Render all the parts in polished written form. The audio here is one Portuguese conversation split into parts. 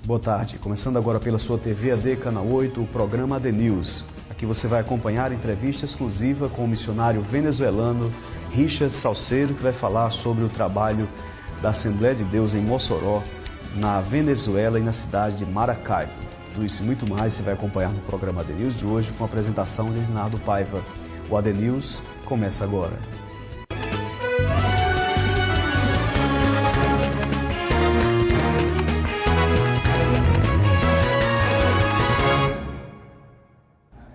Boa tarde. Começando agora pela sua TV AD Canal 8, o programa AD News. Aqui você vai acompanhar entrevista exclusiva com o missionário venezuelano Richard Salceiro, que vai falar sobre o trabalho da Assembleia de Deus em Mossoró, na Venezuela e na cidade de Maracaibo. Tudo isso e muito mais você vai acompanhar no programa AD News de hoje com a apresentação de Leonardo Paiva. O AD News começa agora.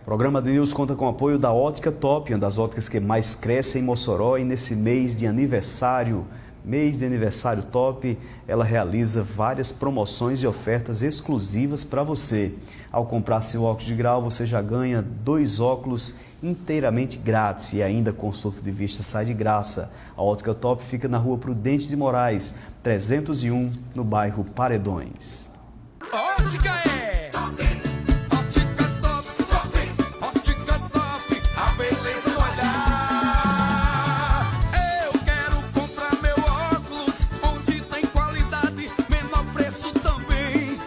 O programa AD News conta com o apoio da Ótica Top, uma das óticas que mais cresce em Mossoró, e nesse mês de aniversário Top, ela realiza várias promoções e ofertas exclusivas para você. Ao comprar seu óculos de grau, você já ganha 2 óculos inteiramente grátis e ainda consulta de vista sai de graça. A Ótica Top fica na rua Prudente de Moraes, 301, no bairro Paredões. Ótica é top, Ótica Top, Ótica Top, a beleza no olhar. Eu quero comprar meu óculos, onde tem qualidade, menor preço também.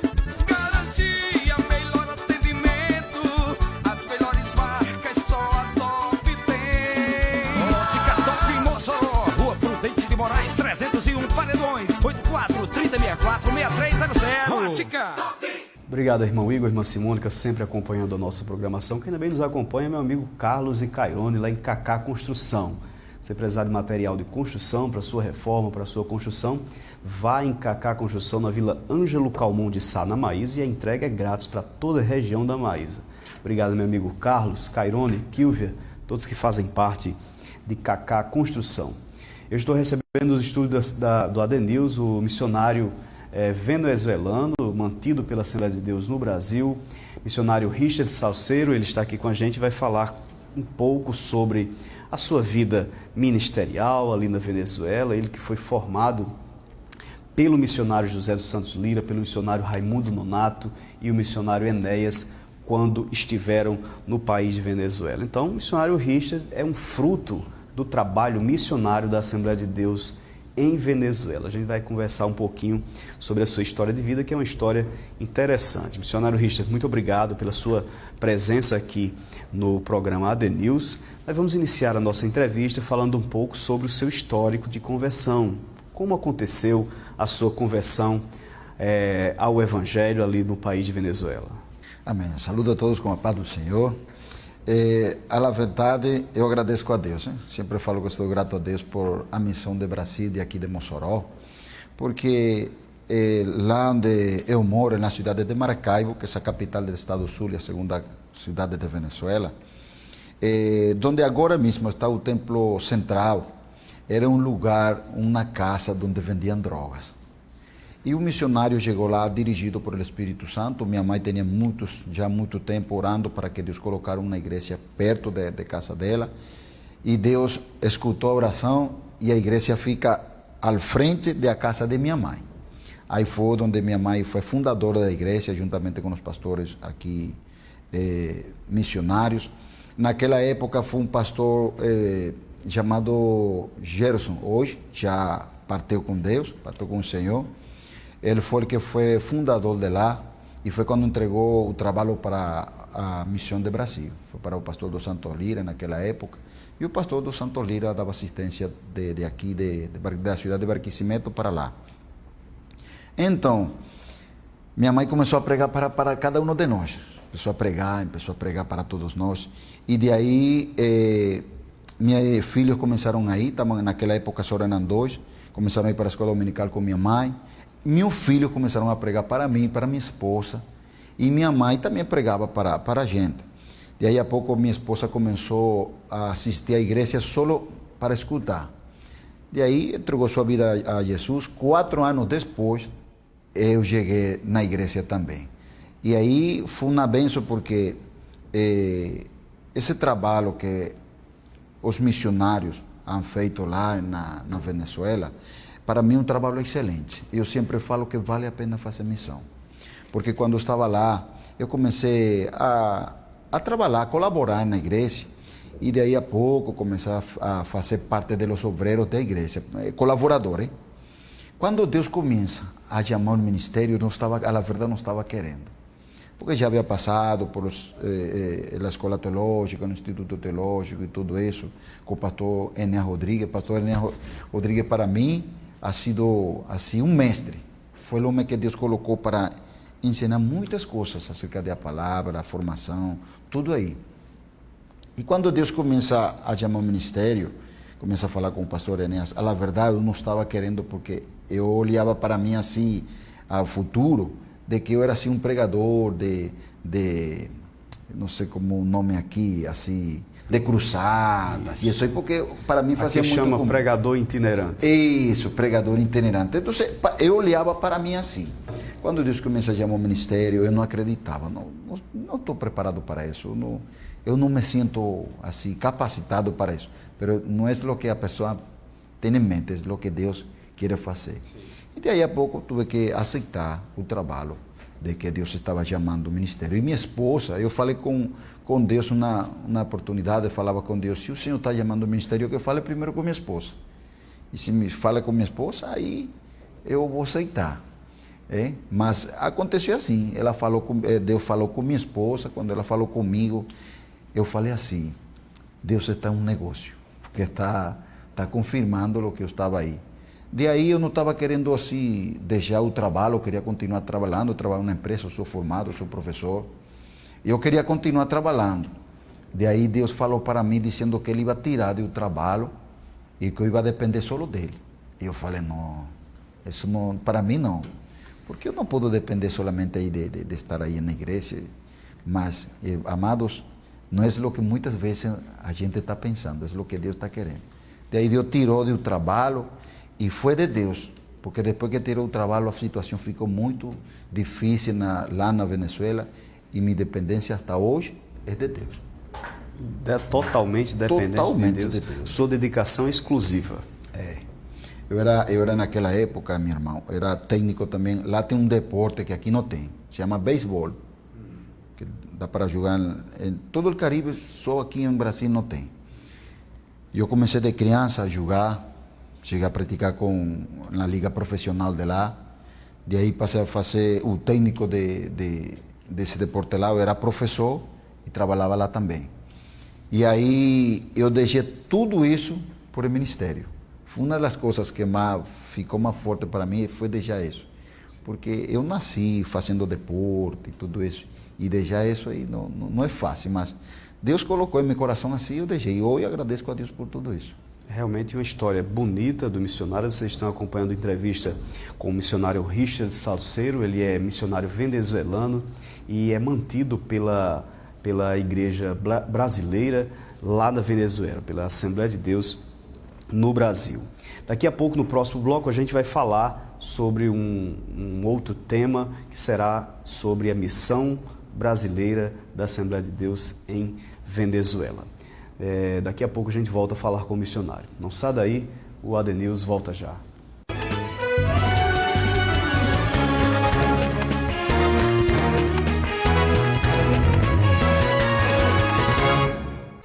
Garantia, melhor atendimento, as melhores marcas só a Top tem. Ótica Top em Mossoró, rua Prudente de Moraes, 301 Paredões, 84-3064-6300. Ótica! Obrigado, irmão Igor, irmã Simônica, sempre acompanhando a nossa programação. Quem também nos acompanha é meu amigo Carlos e Cairone, lá em Cacá Construção. Você precisar de material de construção para sua reforma, para sua construção, vá em Cacá Construção, na Vila Ângelo Calmon de Sá, na Maísa, e a entrega é grátis para toda a região da Maísa. Obrigado, meu amigo Carlos, Cairone, Kilvia, todos que fazem parte de Cacá Construção. Eu estou recebendo nos estúdios do AD News o missionário venezuelano, mantido pela Assembleia de Deus no Brasil, missionário Richard Salceiro. Ele está aqui com a gente e vai falar um pouco sobre a sua vida ministerial ali na Venezuela. Ele que foi formado pelo missionário José dos Santos Lira, pelo missionário Raimundo Nonato e o missionário Enéas, quando estiveram no país de Venezuela. Então, o missionário Richard é um fruto do trabalho missionário da Assembleia de Deus em Venezuela. A gente vai conversar um pouquinho sobre a sua história de vida, que é uma história interessante. Missionário Richard, muito obrigado pela sua presença aqui no programa AD News. Nós vamos iniciar a nossa entrevista falando um pouco sobre o seu histórico de conversão. Como aconteceu a sua conversão ao Evangelho ali no país de Venezuela? Amém. Saludo a todos com a paz do Senhor. A verdade, eu agradeço a Deus, hein? Sempre falo que estou grato a Deus por a missão de Brasil, de aqui de Mossoró, porque lá onde eu moro, na cidade de Maracaibo, que é a capital do estado do Sul e a segunda cidade de Venezuela, onde agora mesmo está o templo central, era um lugar, uma casa onde vendiam drogas. E o missionário chegou lá dirigido por o Espírito Santo. Minha mãe tinha já muito tempo orando para que Deus colocasse uma igreja perto de casa dela. E Deus escutou a oração e a igreja fica ao frente da casa de minha mãe. Aí foi onde minha mãe foi fundadora da igreja, juntamente com os pastores aqui, missionários. Naquela época foi um pastor chamado Gerson, hoje já partiu com Deus, partiu com o Senhor. Ele foi o que foi fundador de lá e foi quando entregou o trabalho para a missão de Brasil. Foi para o pastor dos Santos Lira naquela época. E o pastor dos Santos Lira dava assistência de aqui, da cidade de Barquisimeto para lá. Então, minha mãe começou a pregar para cada um de nós. Começou a pregar para todos nós. E de aí, meus filhos começaram a ir, naquela época só eram 2, começaram a ir para a escola dominical com minha mãe. Meus filhos começaram a pregar para mim, para minha esposa, e minha mãe também pregava para a gente. E aí a pouco minha esposa começou a assistir à igreja só para escutar. E aí entregou sua vida a Jesus. 4 anos depois, eu cheguei na igreja também. E aí foi uma bênção porque esse trabalho que os missionários han feito lá na Venezuela, para mim é um trabalho excelente. Eu sempre falo que vale a pena fazer missão. Porque quando eu estava lá, eu comecei a trabalhar, a colaborar na igreja. E daí a pouco comecei a fazer parte dos obreiros da igreja, colaboradores. Quando Deus começa a chamar o ministério, a verdade não estava querendo. Porque já havia passado por a escola teológica, no Instituto Teológico e tudo isso, com o pastor Enéas Rodrigues. O pastor Enéas Rodrigues, para mim, ha sido assim, um mestre. Foi o homem que Deus colocou para ensinar muitas coisas acerca da palavra, a formação, tudo aí. E quando Deus começa a chamar o ministério, começa a falar com o pastor Enéas, a verdade eu não estava querendo, porque eu olhava para mim assim, ao futuro, de que eu era assim um pregador de não sei como o nome aqui, assim, de cruzadas, e isso aí, porque para mim fazia aqui muito chama pregador itinerante. Isso, pregador itinerante. Então eu olhava para mim assim. Quando Deus começa a chamar o ministério, eu não acreditava, não estou preparado para isso, eu não me sinto assim capacitado para isso. Mas não é o que a pessoa tem em mente, é o que Deus quer fazer. Sim. E daí a pouco tive que aceitar o trabalho de que Deus estava chamando o ministério. E minha esposa, eu falei com Deus na oportunidade, eu falava com Deus, se o Senhor está chamando o ministério, que eu fale primeiro com minha esposa. E se me fala com minha esposa, aí eu vou aceitar. Mas aconteceu assim, Deus falou com minha esposa, quando ela falou comigo, eu falei assim, Deus está em um negócio, porque está confirmando o que eu estava aí. De aí eu não estava querendo assim deixar o trabalho, eu queria continuar trabalhando, eu trabalho na empresa, eu sou formado, eu sou professor, eu queria continuar trabalhando. De aí Deus falou para mim, dizendo que Ele ia tirar do trabalho e que eu ia depender só dele. E eu falei, não, isso não, para mim não, porque eu não posso depender solamente aí de estar aí na igreja, mas, amados, não é o que muitas vezes a gente está pensando, é o que Deus está querendo. De aí Deus tirou do trabalho, e foi de Deus, porque depois que tirou o trabalho, a situação ficou muito difícil lá na Venezuela, e minha dependência até hoje é de Deus. Totalmente dependente de Deus. Sua dedicação exclusiva. Eu era naquela época, meu irmão, era técnico também. Lá tem um deporte que aqui não tem, se chama beisebol, que dá para jogar em todo o Caribe, só aqui no Brasil não tem. Eu comecei de criança a jogar, cheguei a praticar na liga profissional de lá, de aí passei a fazer o técnico desse deporte lá, eu era professor e trabalhava lá também. E aí eu deixei tudo isso por o ministério. Uma das coisas que ficou mais forte para mim foi deixar isso, porque eu nasci fazendo deporte e tudo isso, e deixar isso aí não é fácil, mas Deus colocou em meu coração assim, eu deixei, e hoje agradeço a Deus por tudo isso. Realmente uma história bonita do missionário. Vocês estão acompanhando a entrevista com o missionário Richard Salceiro. Ele é missionário venezuelano e é mantido pela igreja brasileira lá na Venezuela, pela Assembleia de Deus no Brasil. Daqui a pouco, no próximo bloco, a gente vai falar sobre um outro tema, que será sobre a missão brasileira da Assembleia de Deus em Venezuela. Daqui a pouco a gente volta a falar com o missionário. Não sai daí, o AD News volta já.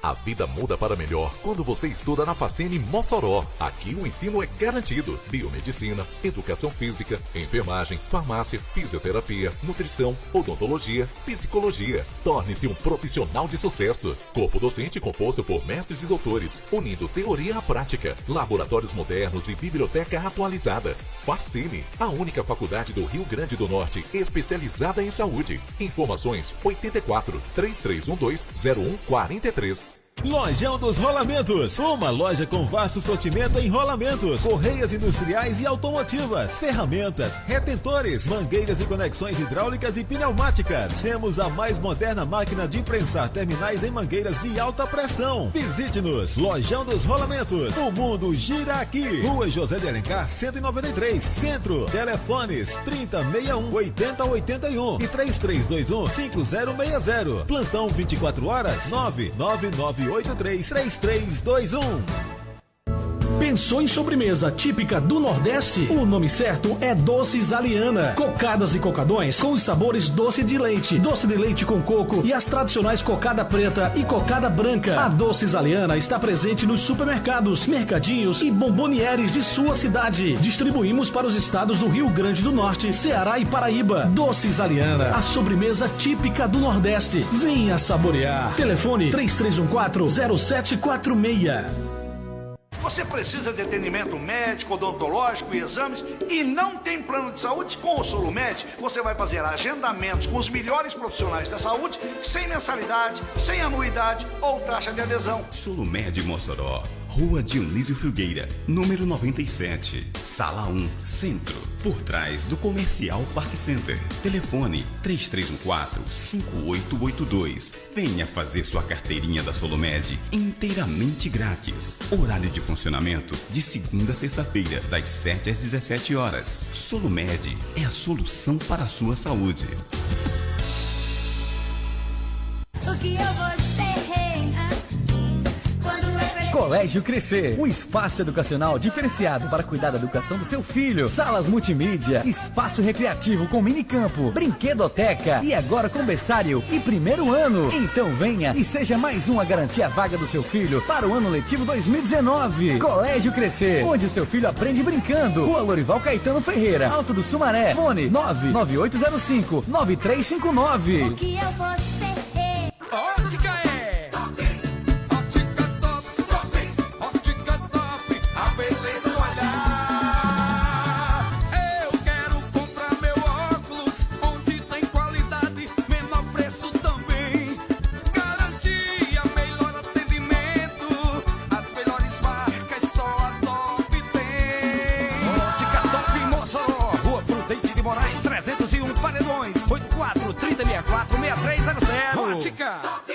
A vida muda para melhor quando você estuda na Facene Mossoró. Aqui o ensino é garantido. Biomedicina, educação física, enfermagem, farmácia, fisioterapia, nutrição, odontologia, psicologia. Torne-se um profissional de sucesso. Corpo docente composto por mestres e doutores, unindo teoria à prática, laboratórios modernos e biblioteca atualizada. Facene, a única faculdade do Rio Grande do Norte especializada em saúde. Informações 84 3312 0143. Lojão dos Rolamentos, uma loja com vasto sortimento em rolamentos, correias industriais e automotivas, ferramentas, retentores, mangueiras e conexões hidráulicas e pneumáticas. Temos a mais moderna máquina de prensar terminais em mangueiras de alta pressão. Visite-nos, Lojão dos Rolamentos, o mundo gira aqui. Rua José de Alencar, 193, Centro. Telefones 3061-8081 e 3321-5060. Plantão 24 horas, 999833321. Pensou em sobremesa típica do Nordeste? O nome certo é Doces Aliana. Cocadas e cocadões com os sabores doce de leite com coco e as tradicionais cocada preta e cocada branca. A Doces Aliana está presente nos supermercados, mercadinhos e bombonieres de sua cidade. Distribuímos para os estados do Rio Grande do Norte, Ceará e Paraíba. Doces Aliana, a sobremesa típica do Nordeste. Venha saborear. Telefone 3314-0746. Você precisa de atendimento médico, odontológico e exames e não tem plano de saúde? Com o Sulumed, você vai fazer agendamentos com os melhores profissionais da saúde, sem mensalidade, sem anuidade ou taxa de adesão. Sulumed Mossoró, Rua Dionísio Filgueira, número 97, Sala 1, Centro, por trás do Comercial Park Center. Telefone 3314-5882. Venha fazer sua carteirinha da Sulumed inteiramente grátis. Horário de funcionamento de segunda a sexta-feira, das 7 às 17 horas. Sulumed é a solução para a sua saúde. O que eu vou ser? Colégio Crescer, um espaço educacional diferenciado para cuidar da educação do seu filho. Salas multimídia, espaço recreativo com minicampo, brinquedoteca e agora com berçário e primeiro ano. Então venha e seja mais um a garantir a vaga do seu filho para o ano letivo 2019. Colégio Crescer, onde o seu filho aprende brincando. Rua Lorival Caetano Ferreira, Alto do Sumaré. Fone 99805-9359. O que eu vou ser? Ótica é beleza no olhar. Eu quero comprar meu óculos onde tem qualidade, menor preço também. Garantia, melhor atendimento, as melhores marcas só a Top tem. Ótica Top Mossoró, Rua Prudente de Moraes 301 Paredões, 84-3064-6300. Ótica Top.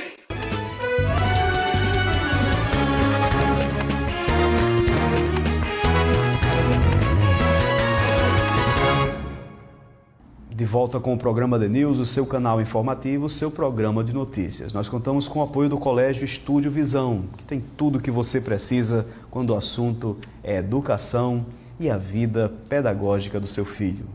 De volta com o programa The News, o seu canal informativo, o seu programa de notícias. Nós contamos com o apoio do Colégio Estúdio Visão, que tem tudo o que você precisa quando o assunto é educação e a vida pedagógica do seu filho.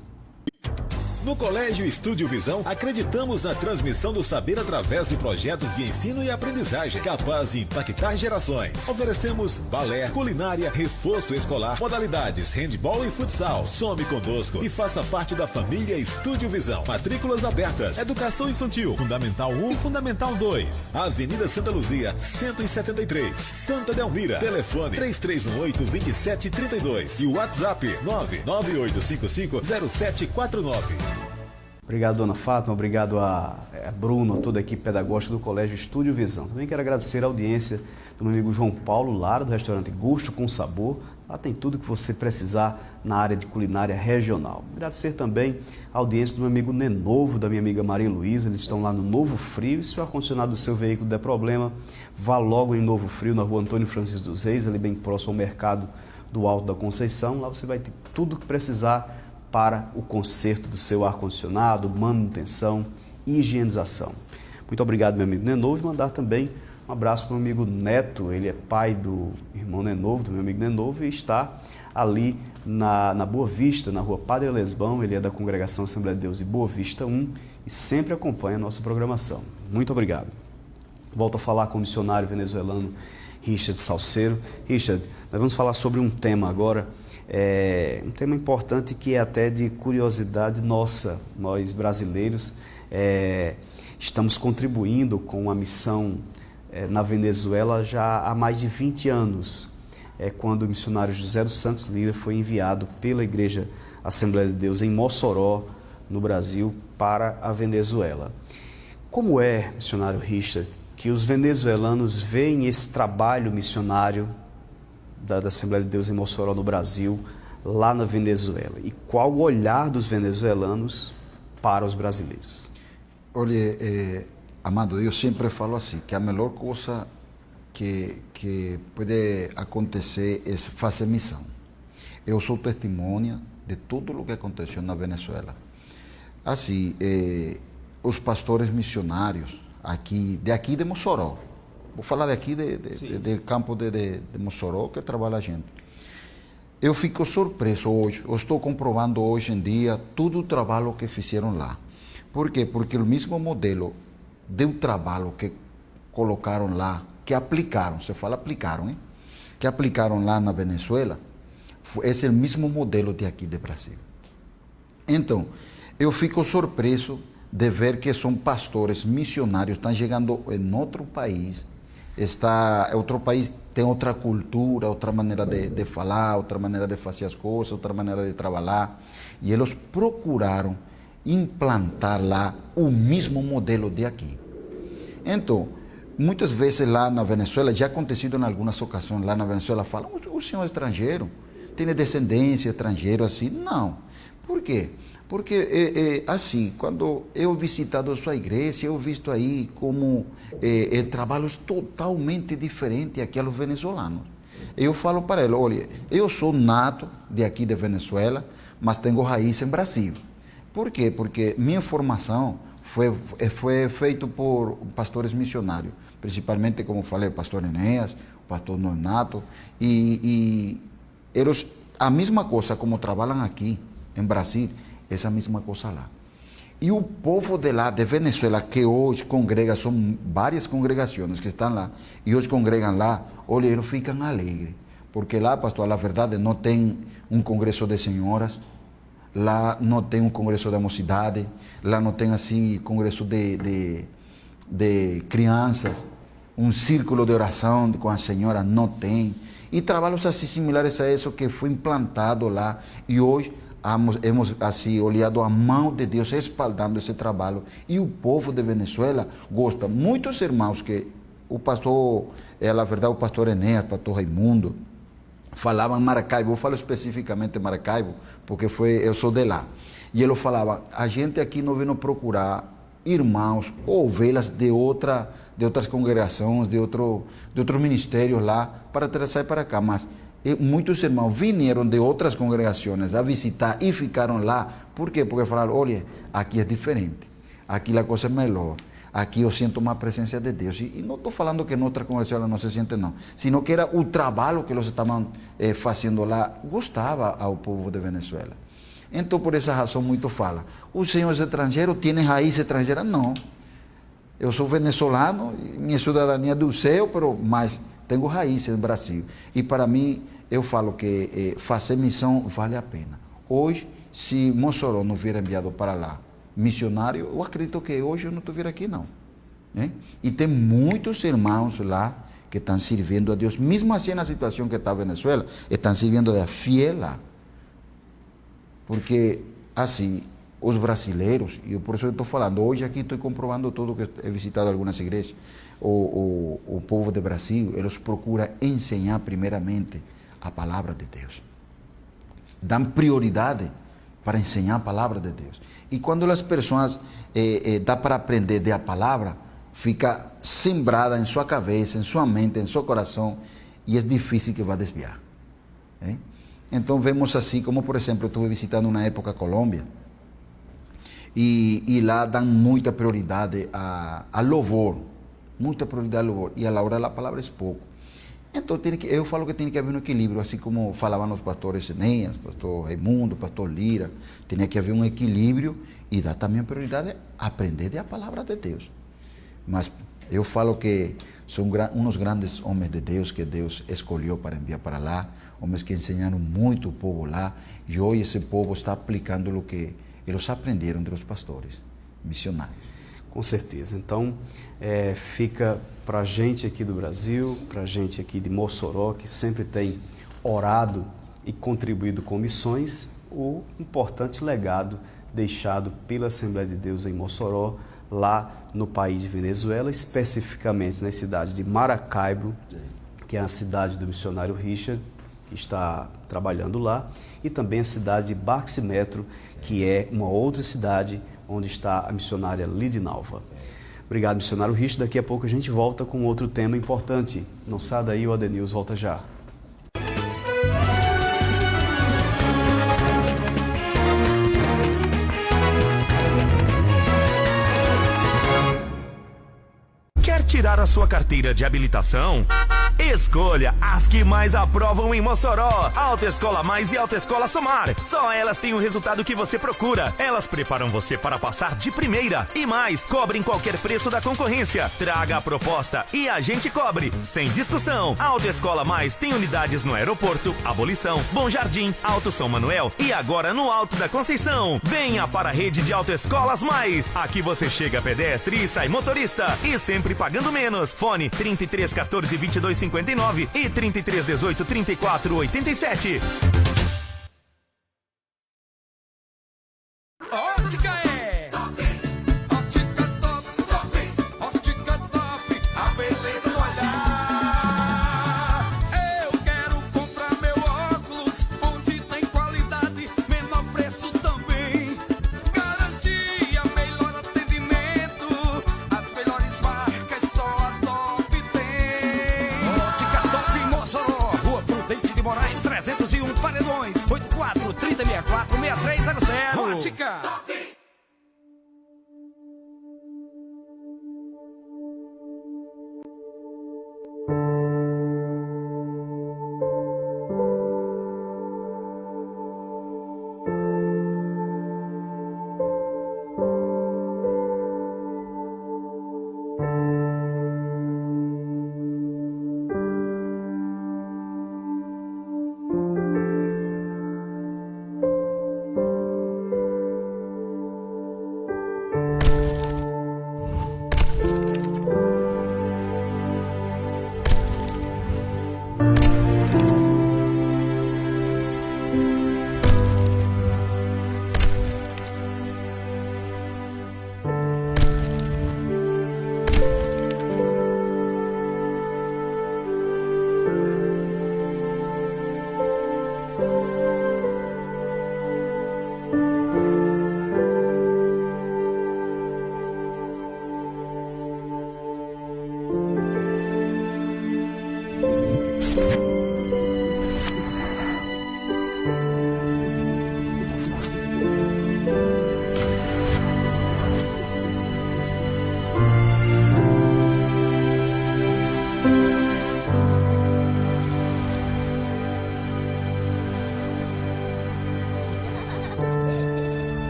No Colégio Estúdio Visão, acreditamos na transmissão do saber através de projetos de ensino e aprendizagem capazes de impactar gerações. Oferecemos balé, culinária, reforço escolar, modalidades handball e futsal. Some conosco e faça parte da família Estúdio Visão. Matrículas abertas. Educação infantil, Fundamental 1 e Fundamental 2. Avenida Santa Luzia, 173, Santa Delmira. Telefone 3318-2732 e o WhatsApp 998550749. Obrigado, dona Fátima, obrigado a Bruno, a toda a equipe pedagógica do Colégio Estúdio Visão. Também quero agradecer a audiência do meu amigo João Paulo Lara, do restaurante Gosto com Sabor. Lá tem tudo que você precisar na área de culinária regional. Agradecer também a audiência do meu amigo Nenovo, da minha amiga Maria Luísa. Eles estão lá no Novo Frio. E se o ar-condicionado do seu veículo der problema, vá logo em Novo Frio, na rua Antônio Francisco dos Reis, ali bem próximo ao mercado do Alto da Conceição. Lá você vai ter tudo que precisar para o conserto do seu ar-condicionado, manutenção e higienização. Muito obrigado, meu amigo Nenovo, e mandar também um abraço para o meu amigo Neto. Ele é pai do irmão Nenovo, do meu amigo Nenovo, e está ali na Boa Vista, na rua Padre Lesbão. Ele é da Congregação Assembleia de Deus de Boa Vista 1 e sempre acompanha a nossa programação. Muito obrigado. Volto a falar com o missionário venezuelano Richard Salceiro. Richard, nós vamos falar sobre um tema agora, um tema importante que é até de curiosidade nossa. Nós brasileiros estamos contribuindo com a missão na Venezuela já há mais de 20 anos. Quando o missionário José dos Santos Lira foi enviado pela Igreja Assembleia de Deus em Mossoró, no Brasil, para a Venezuela. Como é, missionário Richard, que os venezuelanos veem esse trabalho missionário da Assembleia de Deus em Mossoró, no Brasil, lá na Venezuela? E qual o olhar dos venezuelanos para os brasileiros? Olha, amado, eu sempre falo assim, que a melhor coisa que pode acontecer é fazer missão. Eu sou testemunha de tudo o que aconteceu na Venezuela. Assim, os pastores missionários aqui de Mossoró, vou falar daqui de campo de Mossoró, que trabalha a gente. eu fico surpreso hoje, eu estou comprovando hoje em dia todo o trabalho que fizeram lá. Por quê? Porque o mesmo modelo de trabalho que colocaram lá, que aplicaram, se fala aplicaram, hein? Que aplicaram lá na Venezuela, esse é o mesmo modelo de aqui do Brasil. Então, eu fico surpreso de ver que são pastores missionários, estão chegando em outro país, outro país tem outra cultura, outra maneira de falar, outra maneira de fazer as coisas, outra maneira de trabalhar, e eles procuraram implantar lá o mesmo modelo de aqui. Então, muitas vezes lá na Venezuela, já acontecido em algumas ocasiões lá na Venezuela, falam, o senhor é estrangeiro, tem descendência estrangeira assim? Não. Por quê? Porque, assim, quando eu visitado a sua igreja, eu visto aí como trabalhos totalmente diferentes àqueles venezuelanos. Eu falo para ele, olha, eu sou nato de aqui de Venezuela, mas tenho raiz em Brasil. Por quê? Porque minha formação foi feita por pastores missionários, principalmente, como falei, o pastor Enéas, o pastor Nonato, e eles, a mesma coisa como trabalham aqui em Brasil, essa mesma coisa lá. E o povo de lá, de Venezuela, que hoje congrega, são várias congregações que estão lá, e hoje congregam lá, olha, eles ficam alegres, porque lá, pastor, a verdade, não tem um congresso de senhoras, lá não tem um congresso da mocidade, lá não tem assim congresso de crianças, um círculo de oração com a senhora, não tem. E trabalhos assim similares a isso que foi implantado lá, e hoje hemos assim olhado a mão de Deus respaldando esse trabalho, e o povo de Venezuela gosta. Muitos irmãos que o pastor, na verdade, o pastor Enéas, o pastor Raimundo, falavam Maracaibo, eu falo especificamente Maracaibo, porque eu sou de lá. E ele falava, a gente aqui não vem procurar irmãos ou ovelhas de outras congregações, de outros ministérios lá, para trazer para cá, mas muitos irmãos vieram de outras congregações a visitar e ficaram lá. Por quê? Porque falaram, olha, aqui é diferente, aqui a coisa é melhor, aqui eu sinto uma presença de Deus. E não estou falando que em outra congregação não se sente, não, sino que era o trabalho que eles estavam fazendo lá, gostava ao povo de Venezuela. Então, por essa razão, muito fala, o senhor é estrangeiro, tem raiz estrangeira? Não, eu sou venezuelano, minha cidadania é do céu, mas tenho raiz no Brasil. E para mim, eu falo que fazer missão vale a pena. Hoje, se Mossoró não vier enviado para lá, missionário, eu acredito que hoje eu não estou vindo aqui, não. Né? E tem muitos irmãos lá que estão servindo a Deus, mesmo assim na situação que está a Venezuela, estão servindo a fiel lá. Porque, assim, os brasileiros, e por isso eu estou falando, hoje aqui estou comprovando tudo, que he visitado algumas igrejas, o povo do Brasil, eles procuram ensinar primeiramente a palavra de Deus. Dão prioridade para ensinar a palavra de Deus. E quando as pessoas dá para aprender da palavra, fica sembrada em sua cabeça, em sua mente, em seu coração, e é difícil que vá desviar. Hein? Então vemos assim, como por exemplo, eu estive visitando na época a Colômbia, e lá dão muita prioridade a louvor, muita prioridade ao louvor, e a hora da palavra é pouco. Então eu falo que tem que haver um equilíbrio, assim como falavam os pastores Enéas, pastor Raimundo, pastor Lira, tem que haver um equilíbrio e dar também prioridade a aprender a palavra de Deus. Mas eu falo que são uns grandes homens de Deus que Deus escolheu para enviar para lá, homens que ensinaram muito o povo lá, e hoje esse povo está aplicando o que eles aprenderam dos pastores missionários. Com certeza. Então, fica para a gente aqui do Brasil, para a gente aqui de Mossoró, que sempre tem orado e contribuído com missões, o importante legado deixado pela Assembleia de Deus em Mossoró, lá no país de Venezuela, especificamente nas cidades de Maracaibo, que é a cidade do missionário Richard, que está trabalhando lá, e também a cidade de Barquisimeto, que é uma outra cidade onde está a missionária Lidinalva. Obrigado, missionário Richard. Daqui a pouco a gente volta com outro tema importante. Não sai daí, o AD News volta já. Quer tirar a sua carteira de habilitação? Escolha as que mais aprovam em Mossoró. Autoescola Mais e Autoescola Somar. Só elas têm o resultado que você procura. Elas preparam você para passar de primeira. E mais, cobrem qualquer preço da concorrência. Traga a proposta e a gente cobre. Sem discussão. A Autoescola Mais tem unidades no Aeroporto, Abolição, Bom Jardim, Alto São Manuel e agora no Alto da Conceição. Venha para a rede de Autoescolas Mais. Aqui você chega pedestre e sai motorista. E sempre pagando menos. Fone 33 14 22 59 e 33 18 34 87. Ótica é Ótica Top, Ótica Top, a beleza no olhar. Eu quero comprar meu óculos onde tem qualidade, menor preço também. Garantia, melhor atendimento, as melhores marcas só a Top tem. Ótica Top em Mossoró, Rua Prudente de Moraes 301 Paredões, 84 3064 6300. Ótica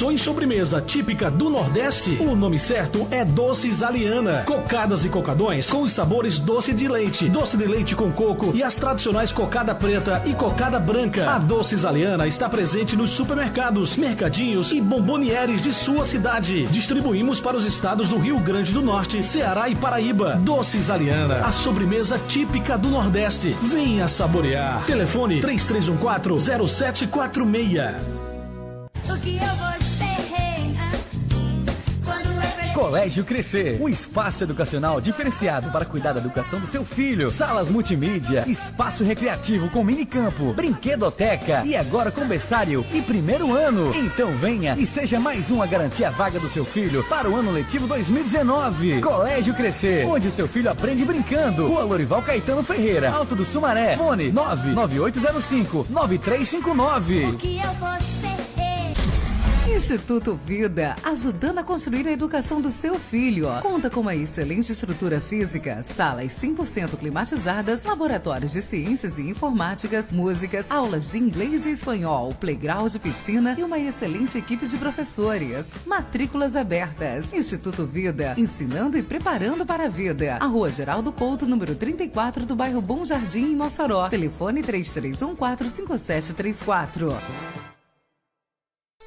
Pensou em sobremesa típica do Nordeste? O nome certo é Doces Aliana. Cocadas e cocadões com os sabores doce de leite com coco e as tradicionais cocada preta e cocada branca. A Doces Aliana está presente nos supermercados, mercadinhos e bombonieres de sua cidade. Distribuímos para os estados do Rio Grande do Norte, Ceará e Paraíba. Doces Aliana, a sobremesa típica do Nordeste. Venha saborear. Telefone 3314-0746. O que eu vou ser quando eu Colégio Crescer, um espaço educacional diferenciado para cuidar da educação do seu filho. Salas multimídia, espaço recreativo com minicampo, brinquedoteca e agora com berçário e primeiro ano. Então venha e seja mais um a garantir a vaga do seu filho para o ano letivo 2019. Colégio Crescer, onde o seu filho aprende brincando. Rua Lorival Caetano Ferreira, Alto do Sumaré. Fone 99805-9359. O que eu vou ser? Instituto Vida, ajudando a construir a educação do seu filho. Conta com uma excelente estrutura física, salas 100% climatizadas, laboratórios de ciências e informáticas, músicas, aulas de inglês e espanhol, playground, piscina e uma excelente equipe de professores. Matrículas abertas. Instituto Vida, ensinando e preparando para a vida. A Rua Geraldo Couto, número 34 do bairro Bom Jardim, em Mossoró. Telefone 3314-5734.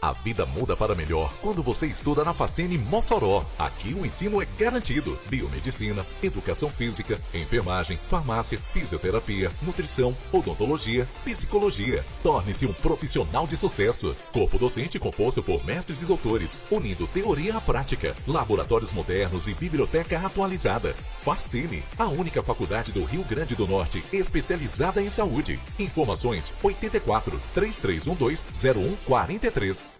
A vida muda para melhor quando você estuda na Facene Mossoró. Aqui o ensino é garantido. Biomedicina, educação física, enfermagem, farmácia, fisioterapia, nutrição, odontologia, psicologia. Torne-se um profissional de sucesso. Corpo docente composto por mestres e doutores, unindo teoria à prática, laboratórios modernos e biblioteca atualizada. Facene, a única faculdade do Rio Grande do Norte especializada em saúde. Informações 84 3312 0143.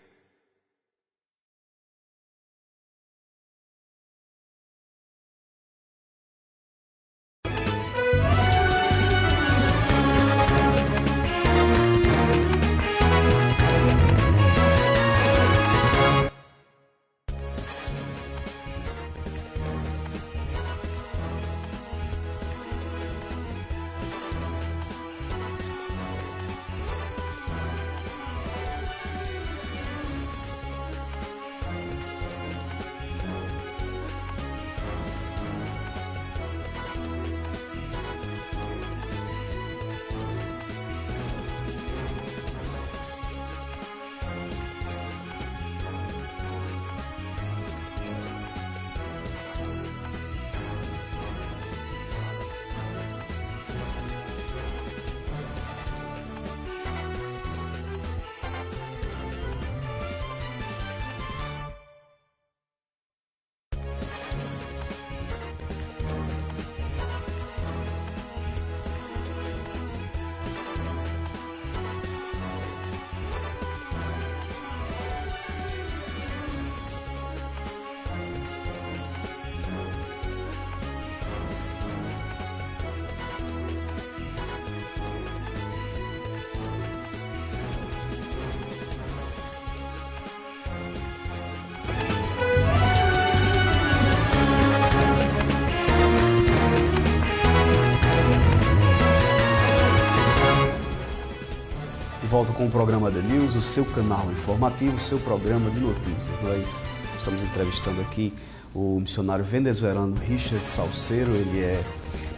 Volto com o programa The News, o seu canal informativo, o seu programa de notícias. Nós estamos entrevistando aqui o missionário venezuelano Richard Salceiro. Ele é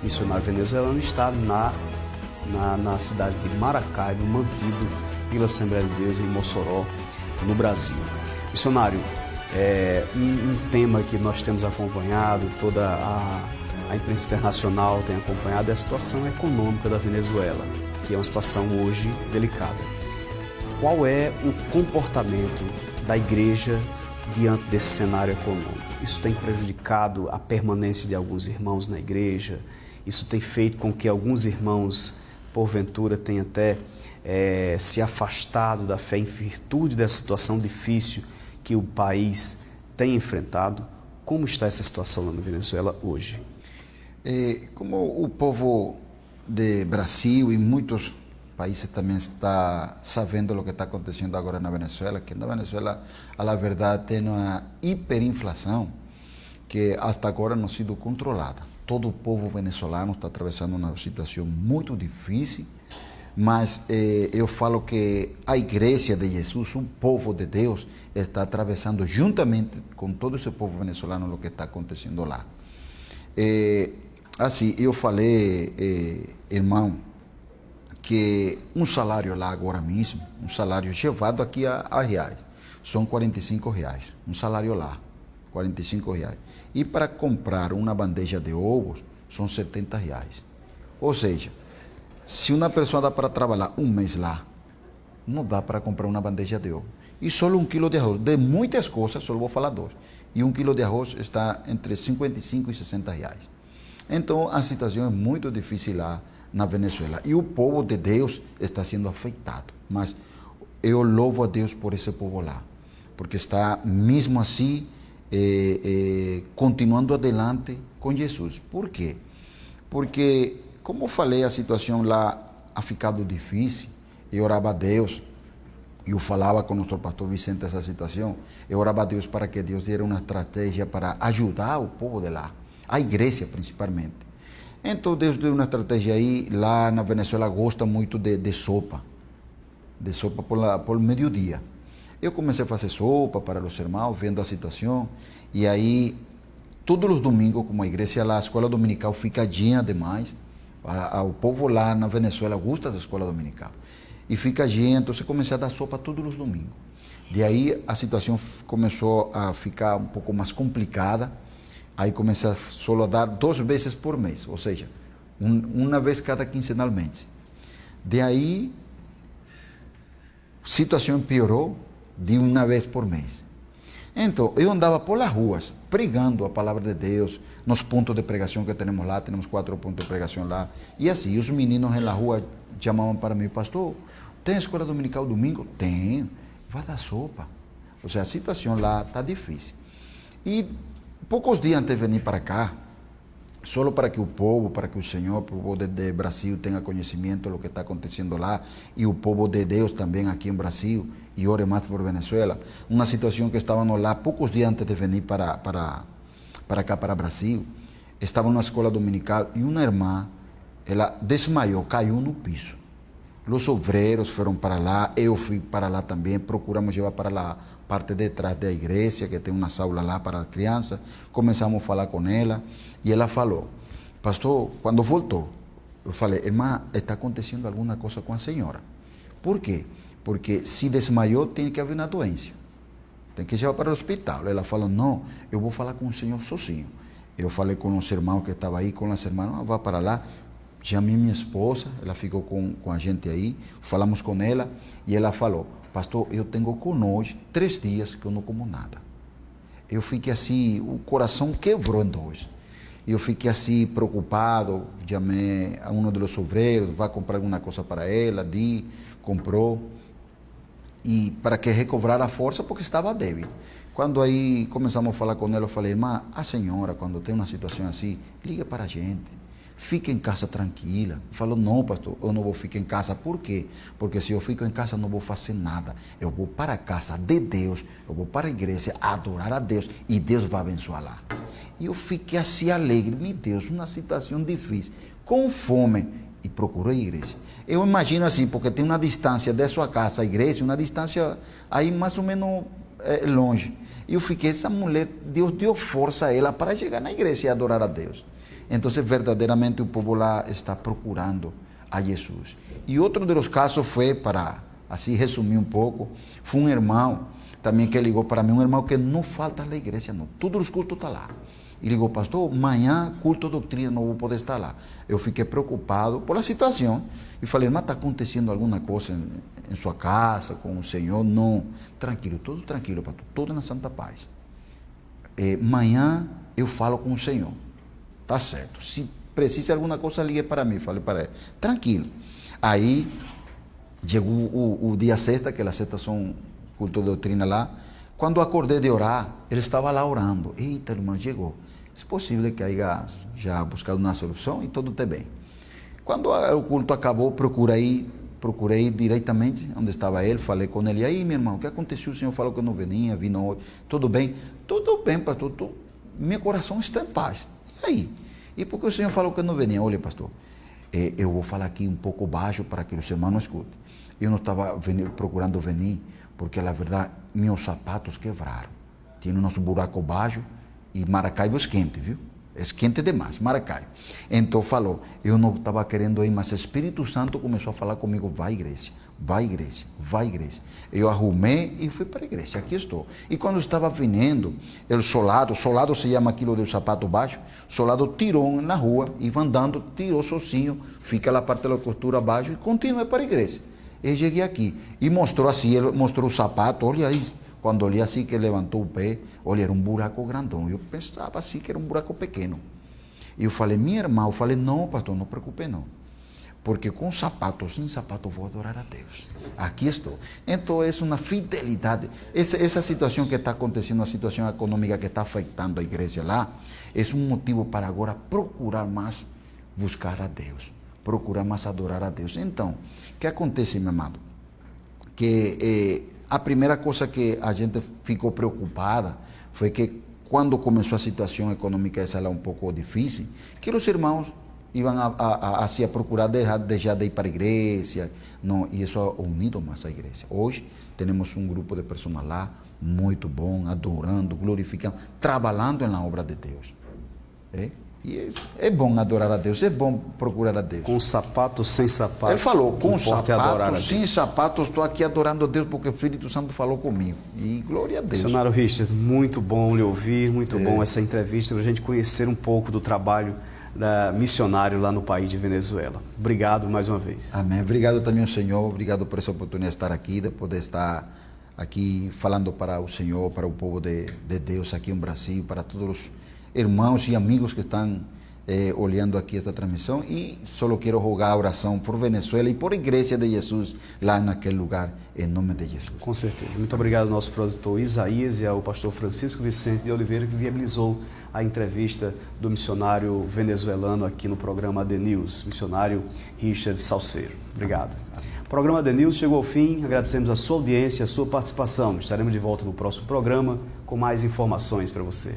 missionário venezuelano e está na cidade de Maracaibo, mantido pela Assembleia de Deus em Mossoró, no Brasil. Missionário, um tema que nós temos acompanhado, toda a imprensa internacional tem acompanhado, é a situação econômica da Venezuela, que é uma situação hoje delicada. Qual é o comportamento da igreja diante desse cenário econômico? Isso tem prejudicado a permanência de alguns irmãos na igreja? Isso tem feito com que alguns irmãos, porventura, tenham até se afastado da fé em virtude dessa situação difícil que o país tem enfrentado? Como está essa situação na Venezuela hoje? Como o povo de Brasil e muitos países também está sabendo o que está acontecendo agora na Venezuela, que na Venezuela, a verdade, tem uma hiperinflação que até agora não ha sido controlada. Todo o povo venezuelano está atravessando uma situação muito difícil, mas eu falo que a Igreja de Jesus, o povo de Deus, está atravessando juntamente com todo esse povo venezuelano o que está acontecendo lá. Assim, eu falei, irmão, que um salário lá agora mesmo, um salário levado aqui a reais, são R$45, um salário lá, R$45. E para comprar uma bandeja de ovos, são R$70. Ou seja, se uma pessoa dá para trabalhar um mês lá, não dá para comprar uma bandeja de ovo. E só 1 quilo de arroz, de muitas coisas, só vou falar 2. E 1 quilo de arroz está entre 55 e 60 reais. Então, a situação é muito difícil lá na Venezuela. E o povo de Deus está sendo afetado. Mas eu louvo a Deus por esse povo lá. Porque está, mesmo assim, continuando adelante com Jesus. Por quê? Porque, como eu falei, a situação lá ha ficado difícil. Eu orava a Deus. Eu falava com o nosso pastor Vicente essa situação. Eu orava a Deus para que Deus desse uma estratégia para ajudar o povo de lá. A igreja, principalmente. Então, Deus deu uma estratégia aí. Lá na Venezuela gosta muito de sopa. De sopa por meio-dia. Eu comecei a fazer sopa para os irmãos, vendo a situação. E aí, todos os domingos, como a igreja lá, a escola dominical fica cheia demais. O povo lá na Venezuela gosta da escola dominical. E fica cheia, então comecei a dar sopa todos os domingos. De aí a situação começou a ficar um pouco mais complicada. Aí comecei a só dar 2 vezes por mês, ou seja, uma vez cada quinzenalmente. De aí, a situação piorou de uma vez por mês. Então, eu andava por las ruas, pregando a palavra de Deus, nos pontos de pregação que temos lá, temos 4 pontos de pregação lá. E assim, os meninos na rua chamavam para mim, pastor, tem escola dominical domingo? Tem, vai dar sopa. Ou seja, a situação lá está difícil. E poucos dias antes de vir para cá, só para que o povo, para que o Senhor, o povo de Brasil tenha conhecimento do que está acontecendo lá, e o povo de Deus também aqui em Brasil, e ore mais por Venezuela, uma situação que estávamos lá poucos dias antes de vir para cá, para Brasil, estava numa escola dominical e uma irmã, ela desmaiou, caiu no piso. Os obreiros foram para lá, eu fui para lá também, procuramos levar para lá parte de trás da igreja, que tem uma sala lá para a criança. Começamos a falar com ela e ela falou, pastor, quando voltou, eu falei, irmã, está acontecendo alguma coisa com a senhora. Por quê? Porque se desmaiou, tem que haver uma doença. Tem que levar para o hospital. Ela falou, não, eu vou falar com o senhor sozinho. Eu falei com os irmãos que estavam aí, com as irmãs, vá para lá. Chamei minha esposa, ela ficou com a gente aí, falamos com ela e ela falou, pastor, eu tenho conosco 3 dias que eu não como nada. Eu fiquei assim, o coração quebrou em 2. Eu fiquei assim preocupado, chamei a um dos obreiros, vai comprar alguma coisa para ela, comprou, e para que recobrar a força, porque estava débil. Quando aí começamos a falar com ela, eu falei, irmã, a senhora, quando tem uma situação assim, liga para a gente. Fique em casa tranquila. Falou, não, pastor, eu não vou ficar em casa. Por quê? Porque se eu fico em casa, não vou fazer nada. Eu vou para a casa de Deus, eu vou para a igreja adorar a Deus e Deus vai abençoar lá. E eu fiquei assim alegre, meu Deus, uma situação difícil, com fome, e procurei a igreja. Eu imagino assim, porque tem uma distância da sua casa à igreja, uma distância aí mais ou menos longe. E eu fiquei, essa mulher, Deus deu força a ela para chegar na igreja e adorar a Deus. Então, verdadeiramente, o povo lá está procurando a Jesus. E outro dos casos foi, para assim resumir um pouco, foi um irmão também que ligou para mim, um irmão que não falta na igreja, não. Todos os cultos estão lá. E ligou, pastor, amanhã, culto de doutrina, não vou poder estar lá. Eu fiquei preocupado por a situação. E falei, mas está acontecendo alguma coisa em sua casa, com o Senhor? Não. Tranquilo, tudo tranquilo, pastor, tudo na santa paz. Amanhã eu falo com o Senhor. Tá certo. Se precisa de alguma coisa, ligue para mim. Falei para ele. Tranquilo. Aí, chegou o dia sexta, que as sextas são culto de doutrina lá. Quando acordei de orar, ele estava lá orando. Eita, irmão, chegou. É possível que haya já buscado uma solução e tudo está bem. Quando o culto acabou, procurei diretamente onde estava ele, falei com ele. E aí, meu irmão, o que aconteceu? O senhor falou que não vinha, vim hoje. Tudo bem? Tudo bem, pastor. Meu coração está em paz. Aí, e porque o Senhor falou que não venia? Olha, pastor, eu vou falar aqui um pouco baixo para que os irmãos não escutem. Eu não estava procurando venir, porque, na verdade, meus sapatos quebraram. Tinha uns buracos baixos e Maracaibo é quente, viu? É quente demais, Maracaibo. Então falou, eu não estava querendo ir, mas o Espírito Santo começou a falar comigo, vai igreja, vai igreja, vai igreja. Eu arrumei e fui para a igreja, aqui estou. E quando estava vindo, o soldado se chama aquilo do sapato baixo, soldado tirou na rua, e andando, tirou sozinho, fica lá a parte da costura abaixo e continuei para a igreja. Eu cheguei aqui e mostrou assim, ele mostrou o sapato, olha aí. Quando olhei assim que ele levantou o pé, olha, era um buraco grandão. Eu pensava assim que era um buraco pequeno. E eu falei, minha irmã, eu falei, não, pastor, não preocupe não. Porque com sapato, sem sapato, vou adorar a Deus. Aqui estou. Então, é uma fidelidade. Essa situação que está acontecendo, a situação econômica que está afetando a igreja lá, é um motivo para agora procurar mais buscar a Deus. Procurar mais adorar a Deus. Então, o que acontece, meu amado? Que a primeira coisa que a gente ficou preocupada foi que quando começou a situação econômica essa lá um pouco difícil, que os irmãos iam a procurar deixar de ir para a igreja, não, e isso ha unido mais a igreja. Hoje temos um grupo de pessoas lá, muito bom, adorando, glorificando, trabalhando na obra de Deus. E é bom adorar a Deus, é bom procurar a Deus. Com sapato, sem sapato. Ele falou, com sapato, sem sapato, estou aqui adorando a Deus porque o Espírito Santo falou comigo. E glória a Deus. Missionário Richard, muito bom lhe ouvir, muito bom essa entrevista, para a gente conhecer um pouco do trabalho da missionário lá no país de Venezuela. Obrigado mais uma vez. Amém. Obrigado também ao Senhor, obrigado por essa oportunidade de estar aqui, de poder estar aqui falando para o Senhor, para o povo de Deus aqui no Brasil, para todos os irmãos e amigos que estão olhando aqui esta transmissão, e só quero rogar a oração por Venezuela e por a Igreja de Jesus lá naquele lugar, em nome de Jesus. Com certeza. Muito obrigado ao nosso produtor Isaías e ao pastor Francisco Vicente de Oliveira, que viabilizou a entrevista do missionário venezuelano aqui no programa The News, missionário Richard Salceiro. Obrigado. O programa The News chegou ao fim, agradecemos a sua audiência, a sua participação. Estaremos de volta no próximo programa com mais informações para você.